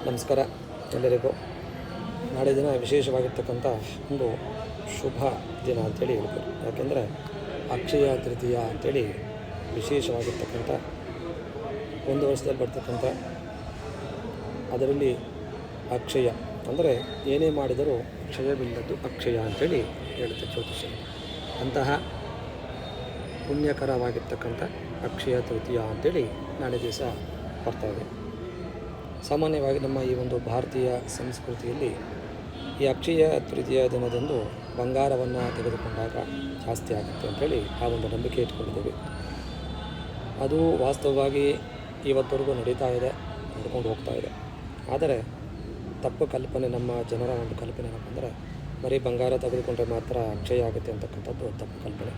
ನಮಸ್ಕಾರ ಎಲ್ಲರಿಗೂ. ನಾಳೆ ದಿನ ವಿಶೇಷವಾಗಿರ್ತಕ್ಕಂಥ ಒಂದು ಶುಭ ದಿನ ಅಂತೇಳಿ ಹೇಳ್ಬೋದು. ಯಾಕೆಂದರೆ ಅಕ್ಷಯ ತೃತೀಯ ಅಂಥೇಳಿ ವಿಶೇಷವಾಗಿರ್ತಕ್ಕಂಥ ಒಂದು ವರ್ಷದಲ್ಲಿ ಬರ್ತಕ್ಕಂಥ, ಅದರಲ್ಲಿ ಅಕ್ಷಯ ಅಂದರೆ ಏನೇ ಮಾಡಿದರೂ ಕ್ಷಯವಿಲ್ಲದ್ದು ಅಕ್ಷಯ ಅಂಥೇಳಿ ಹೇಳುತ್ತೆ ಜ್ಯೋತಿಷ್ಯ. ಅಂತಹ ಪುಣ್ಯಕರವಾಗಿರ್ತಕ್ಕಂಥ ಅಕ್ಷಯ ತೃತೀಯ ಅಂಥೇಳಿ ನಾಳೆ ದಿವಸ ಬರ್ತಾಯಿದೆ. ಸಾಮಾನ್ಯವಾಗಿ ನಮ್ಮ ಈ ಒಂದು ಭಾರತೀಯ ಸಂಸ್ಕೃತಿಯಲ್ಲಿ ಈ ಅಕ್ಷಯ ತೃತೀಯ ದಿನದಂದು ಬಂಗಾರವನ್ನು ತೆಗೆದುಕೊಂಡಾಗ ಜಾಸ್ತಿ ಆಗುತ್ತೆ ಅಂಥೇಳಿ ಆ ಒಂದು ನಂಬಿಕೆ ಇಟ್ಕೊಂಡಿದ್ದೇವೆ. ಅದು ವಾಸ್ತವವಾಗಿ ಇವತ್ತವರೆಗೂ ನಡೀತಾ ಇದೆ, ನಡ್ಕೊಂಡು ಹೋಗ್ತಾ ಇದೆ. ಆದರೆ ತಪ್ಪು ಕಲ್ಪನೆ, ನಮ್ಮ ಜನರ ಒಂದು ಕಲ್ಪನೆ ಏನಪ್ಪ ಅಂದರೆ ಬರೀ ಬಂಗಾರ ತೆಗೆದುಕೊಂಡ್ರೆ ಮಾತ್ರ ಅಕ್ಷಯ ಆಗುತ್ತೆ ಅಂತಕ್ಕಂಥದ್ದು ತಪ್ಪು ಕಲ್ಪನೆ.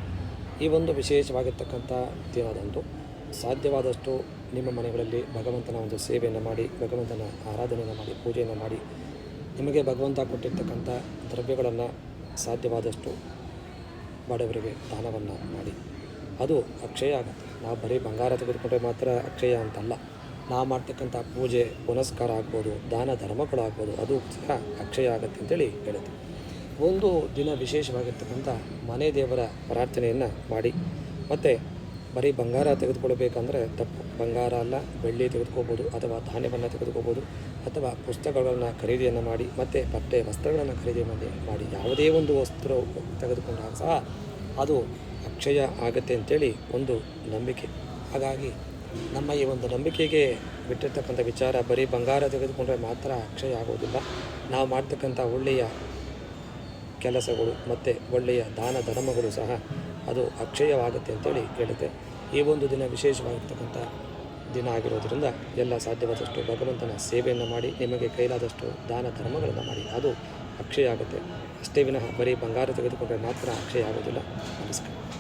ಈ ಒಂದು ವಿಶೇಷವಾಗಿರ್ತಕ್ಕಂಥ ದಿನದಂದು ಸಾಧ್ಯವಾದಷ್ಟು ನಿಮ್ಮ ಮನೆಗಳಲ್ಲಿ ಭಗವಂತನ ಒಂದು ಸೇವೆಯನ್ನು ಮಾಡಿ, ಭಗವಂತನ ಆರಾಧನೆಯನ್ನು ಮಾಡಿ, ಪೂಜೆಯನ್ನು ಮಾಡಿ, ನಿಮಗೆ ಭಗವಂತ ಕೊಟ್ಟಿರ್ತಕ್ಕಂಥ ದ್ರವ್ಯಗಳನ್ನು ಸಾಧ್ಯವಾದಷ್ಟು ಬಡವರಿಗೆ ದಾನವನ್ನು ಮಾಡಿ. ಅದು ಅಕ್ಷಯ ಆಗುತ್ತೆ. ನಾವು ಬರೀ ಬಂಗಾರ ತೆಗೆದುಕೊಂಡ್ರೆ ಮಾತ್ರ ಅಕ್ಷಯ ಅಂತಲ್ಲ. ನಾವು ಮಾಡ್ತಕ್ಕಂಥ ಪೂಜೆ ಪುನಸ್ಕಾರ ಆಗ್ಬೋದು, ದಾನ ಧರ್ಮಗಳಾಗ್ಬೋದು, ಅದು ಸಹ ಅಕ್ಷಯ ಆಗುತ್ತೆ ಅಂತೇಳಿ ಹೇಳುತ್ತೆ. ಒಂದು ದಿನ ವಿಶೇಷವಾಗಿರ್ತಕ್ಕಂಥ ಮನೆ ದೇವರ ಪ್ರಾರ್ಥನೆಯನ್ನು ಮಾಡಿ. ಮತ್ತು ಬರೀ ಬಂಗಾರ ತೆಗೆದುಕೊಳ್ಬೇಕಂದ್ರೆ ತಪ್ಪು. ಬಂಗಾರ ಅಲ್ಲ, ಬೆಳ್ಳಿ ತೆಗೆದುಕೋಬೋದು, ಅಥವಾ ಧಾನ್ಯವನ್ನು ತೆಗೆದುಕೋಬೋದು, ಅಥವಾ ಪುಸ್ತಕಗಳನ್ನು ಖರೀದಿಯನ್ನು ಮಾಡಿ, ಮತ್ತು ಬಟ್ಟೆ ವಸ್ತ್ರಗಳನ್ನು ಖರೀದಿ ಮಾಡಿ ಯಾವುದೇ ಒಂದು ವಸ್ತು ತೆಗೆದುಕೊಂಡಾಗ ಸಹ ಅದು ಅಕ್ಷಯ ಆಗುತ್ತೆ ಅಂತೇಳಿ ಒಂದು ನಂಬಿಕೆ. ಹಾಗಾಗಿ ನಮ್ಮ ಈ ಒಂದು ನಂಬಿಕೆಗೆ ಬಿಟ್ಟಿರ್ತಕ್ಕಂಥ ವಿಚಾರ ಬರೀ ಬಂಗಾರ ತೆಗೆದುಕೊಂಡ್ರೆ ಮಾತ್ರ ಅಕ್ಷಯ ಆಗೋದಿಲ್ಲ. ನಾವು ಮಾಡ್ತಕ್ಕಂಥ ಒಳ್ಳೆಯ ಕೆಲಸಗಳು ಮತ್ತು ಒಳ್ಳೆಯ ದಾನ ಧರ್ಮಗಳು ಸಹ ಅದು ಅಕ್ಷಯವಾಗುತ್ತೆ ಅಂತೇಳಿ ಹೇಳುತ್ತೆ. ಈ ಒಂದು ದಿನ ವಿಶೇಷವಾಗಿರ್ತಕ್ಕಂಥ ದಿನ ಆಗಿರೋದರಿಂದ ಎಲ್ಲ ಸಾಧ್ಯವಾದಷ್ಟು ಭಗವಂತನ ಸೇವೆಯನ್ನು ಮಾಡಿ, ನಿಮಗೆ ಕೈಲಾದಷ್ಟು ದಾನ ಧರ್ಮಗಳನ್ನು ಮಾಡಿ. ಅದು ಅಕ್ಷಯ ಆಗುತ್ತೆ ಅಷ್ಟೇ ವಿನಃ ಬರೀ ಬಂಗಾರ ತೆಗೆದುಕೊಂಡ್ರೆ ಮಾತ್ರ ಅಕ್ಷಯ ಆಗೋದಿಲ್ಲ. ನಮಸ್ಕಾರ.